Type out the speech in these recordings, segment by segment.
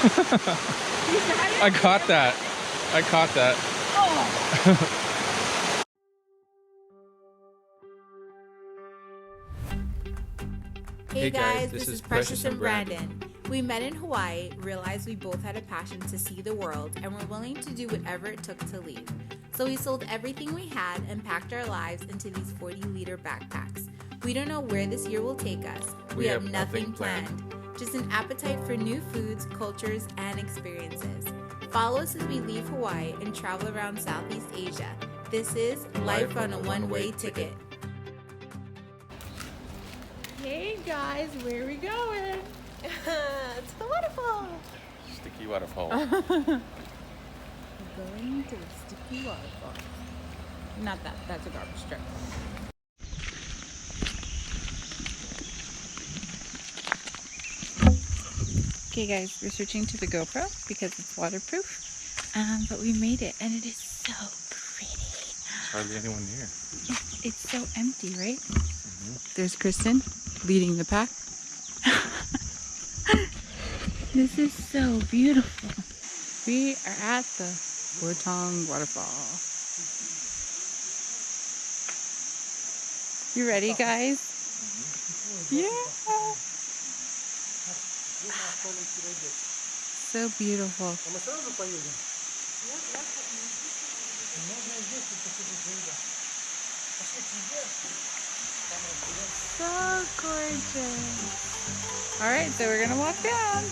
I caught that. I caught that. Oh. Hey guys, this is Precious and Brandon. We met in Hawaii, realized we both had a passion to see the world, and were willing to do whatever it took to leave. So we sold everything we had and packed our lives into these 40-liter backpacks. We don't know where this year will take us. We have nothing planned. Just an appetite for new foods, cultures, and experiences. Follow us as we leave Hawaii and travel around Southeast Asia. This is Life on a One-Way Ticket. Hey guys, where are we going? It's the waterfall. Sticky waterfall. We're going to the sticky waterfall. Not that, that's a garbage truck. Okay guys, we're switching to the GoPro because it's waterproof. But we made it and it is so pretty. There's hardly anyone here. Yes, it's so empty, right? There's Kristen leading the pack. This is so beautiful. We are at the Bua Tong Waterfall. You ready, guys? Yeah. So beautiful. So gorgeous. All right, so we're gonna walk down.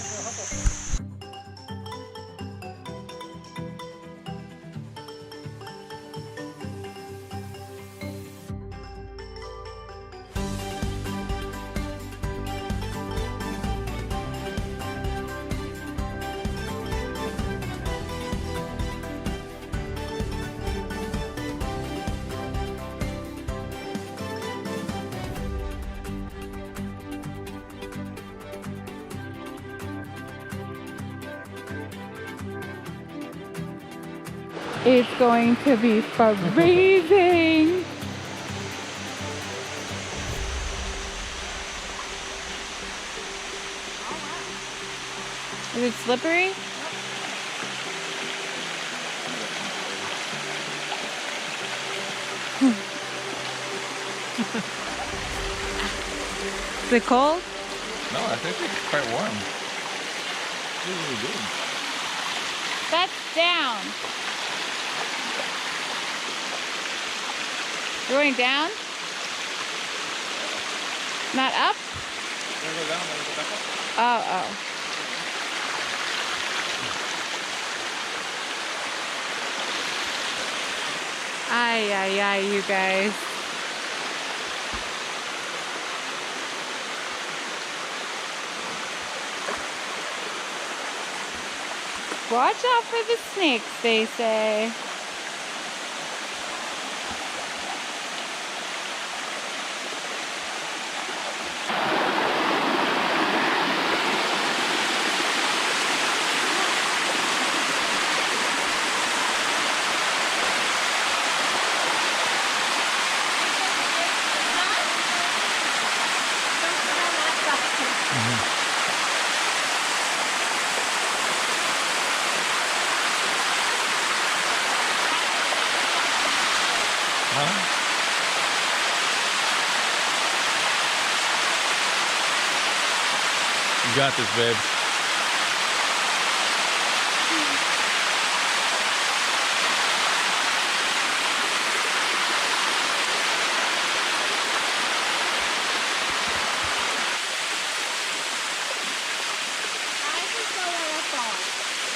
It's going to be freezing. Is it slippery? Is it cold? No, I think it's quite warm. It's really good. That's down. You're going down? Not up? Wanna go down? Wanna go back up? Oh. Ay, you guys. Watch out for the snakes, they say. You got this, babe.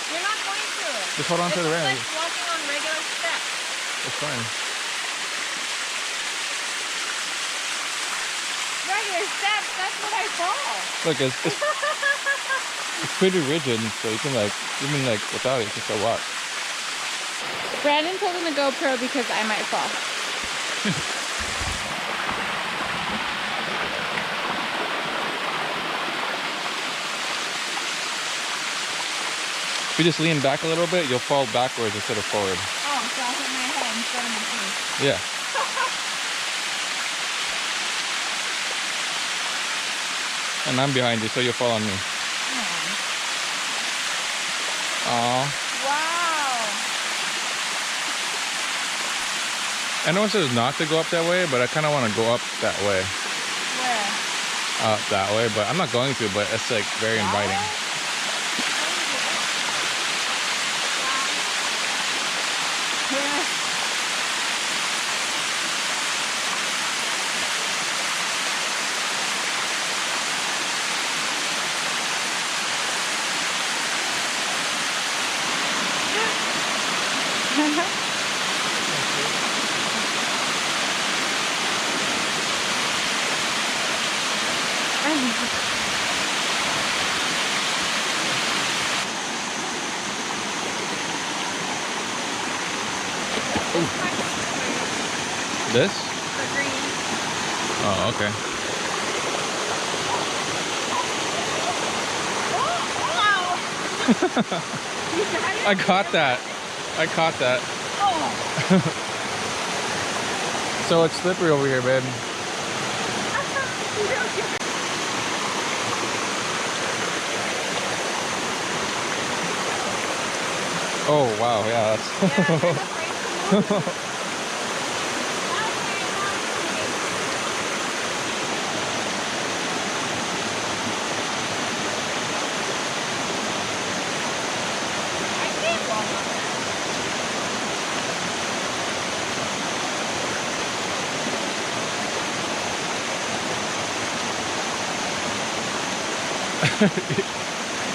You're not going through it. Just hold on to the rail. It's like walking on regular steps. It's fine. Regular steps, that's what I fall. Look, it's pretty rigid, so you can even without it, just walk. Brandon's holding the GoPro because I might fall. If you just lean back a little bit, you'll fall backwards instead of forward. Oh, so I'll hit my head instead of my face. Yeah. And I'm behind you, so you'll fall on me. Aw. Wow. I know it says not to go up that way, but I kind of want to go up that way. Where? Up that way, but I'm not going to, but it's like very inviting. This? The green. Oh, okay. I caught that. I caught that. So it's slippery over here, babe. Oh, wow, yeah, that's...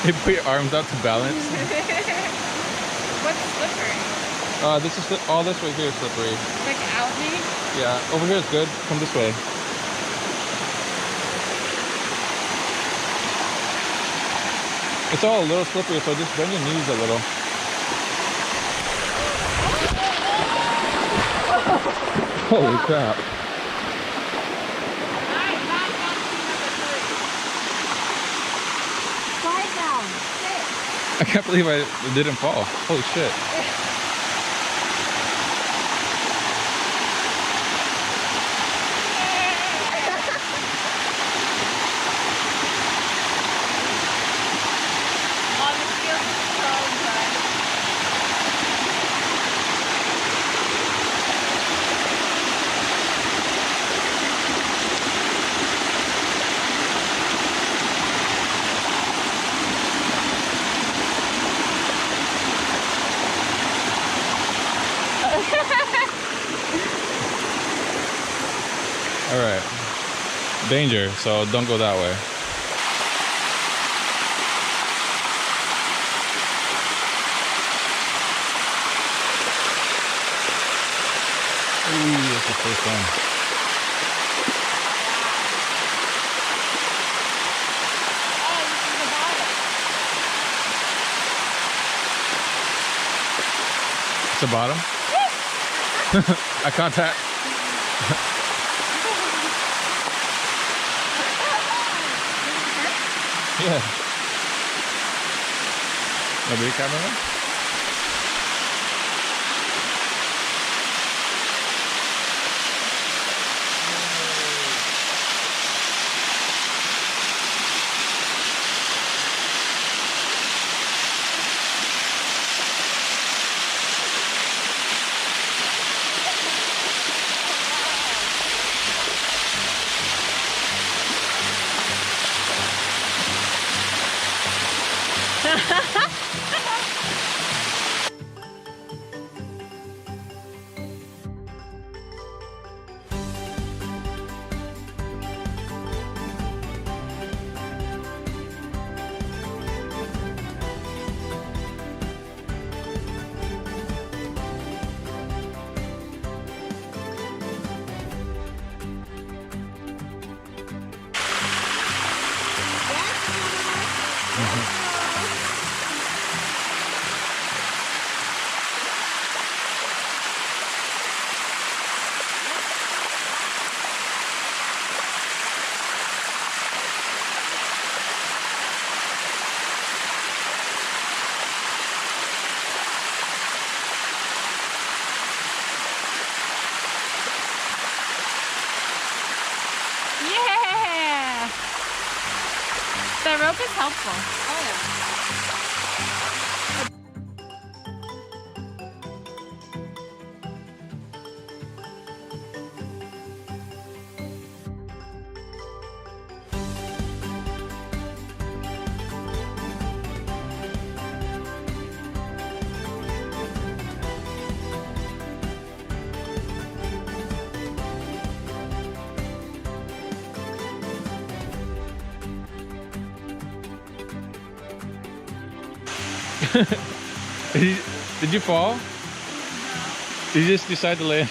You put your arms out to balance. What's slippery? This is all this right here is slippery. Like algae? Yeah, over here is good. Come this way. It's all a little slippery, so just bend your knees a little. Holy crap. Slide down. Sit. I can't believe I didn't fall. Holy shit. All right. Danger, so don't go that way. Ooh, that's the first one. It's the bottom? I caught that. Yeah. Nobody camera? Yeah! The rope is helpful. Oh, yeah. Did you fall? Did you just decide to land?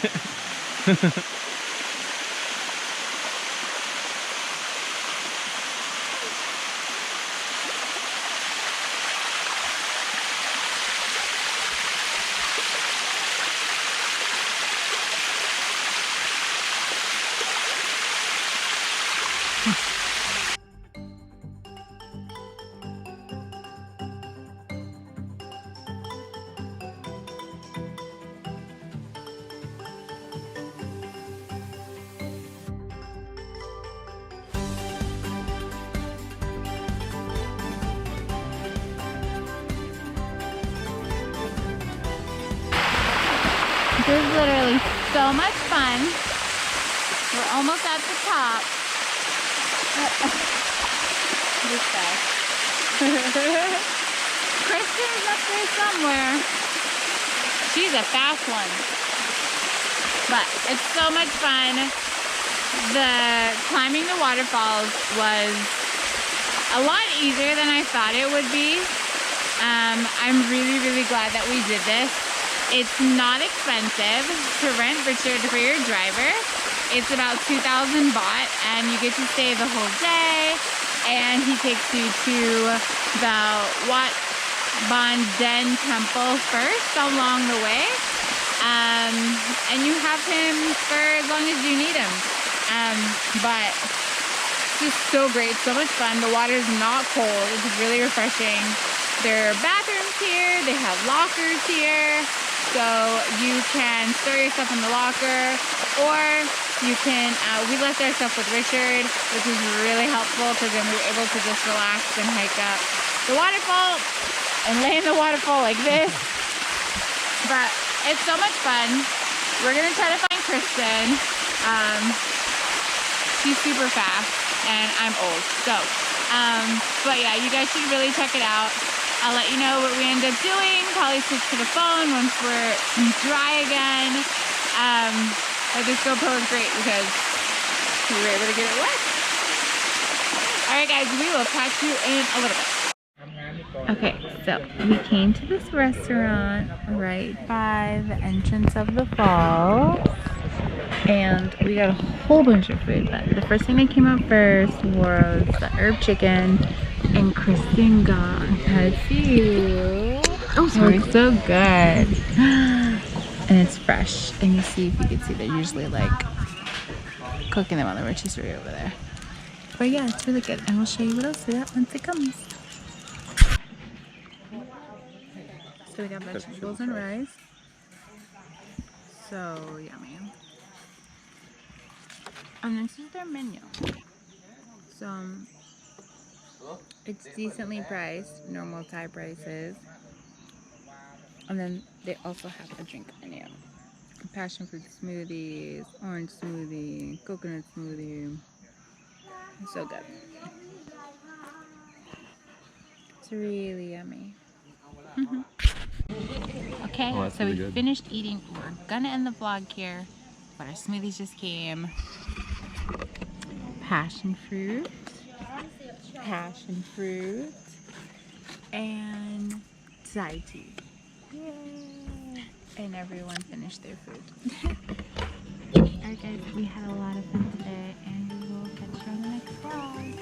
This is literally so much fun. We're almost at the top. This guy. Kristen's up there somewhere. She's a fast one. But it's so much fun. Climbing the waterfalls was a lot easier than I thought it would be. I'm really, really glad that we did this. It's not expensive to rent Richard for your driver. It's about 2,000 baht and you get to stay the whole day, and he takes you to the Wat Ban Den temple first along the way, and you have him for as long as you need him. But it's just so great, so much fun. The water is not cold, it's really refreshing. There are bathrooms here, they have lockers here. So you can store your stuff in the locker, or you can, we left our stuff with Richard, which was really helpful because then we were able to just relax and hike up the waterfall and lay in the waterfall like this. But it's so much fun. We're going to try to find Kristen. She's super fast and I'm old. So, but yeah, you guys should really check it out. I'll let you know what we end up doing. Probably switch to the phone once we're dry again. But this GoPro is great because we were able to get it wet. Alright guys, we will catch you in a little bit. Okay, so we came to this restaurant right by the entrance of the falls. And we got a whole bunch of food, but the first thing that came up first was the herb chicken. And Kristen got a few. Oh, sorry. It's so good. And it's fresh. And you see, if you can see, they're usually like cooking them on the rotisserie over there. But yeah, it's really good. And we'll show you what else we got once it comes. So we got vegetables and rice. So yummy. And this is their menu. So it's decently priced, normal Thai prices. And then they also have a drink menu. Passion fruit smoothies, orange smoothie, coconut smoothie. It's so good. It's really yummy. Okay, Oh, so really we good. finished eating. We're gonna end the vlog here, but our smoothies just came. Passion fruit, and Thai tea. Yay! And everyone finished their food. Alright guys, we had a lot of fun today, and we will catch you on the next vlog.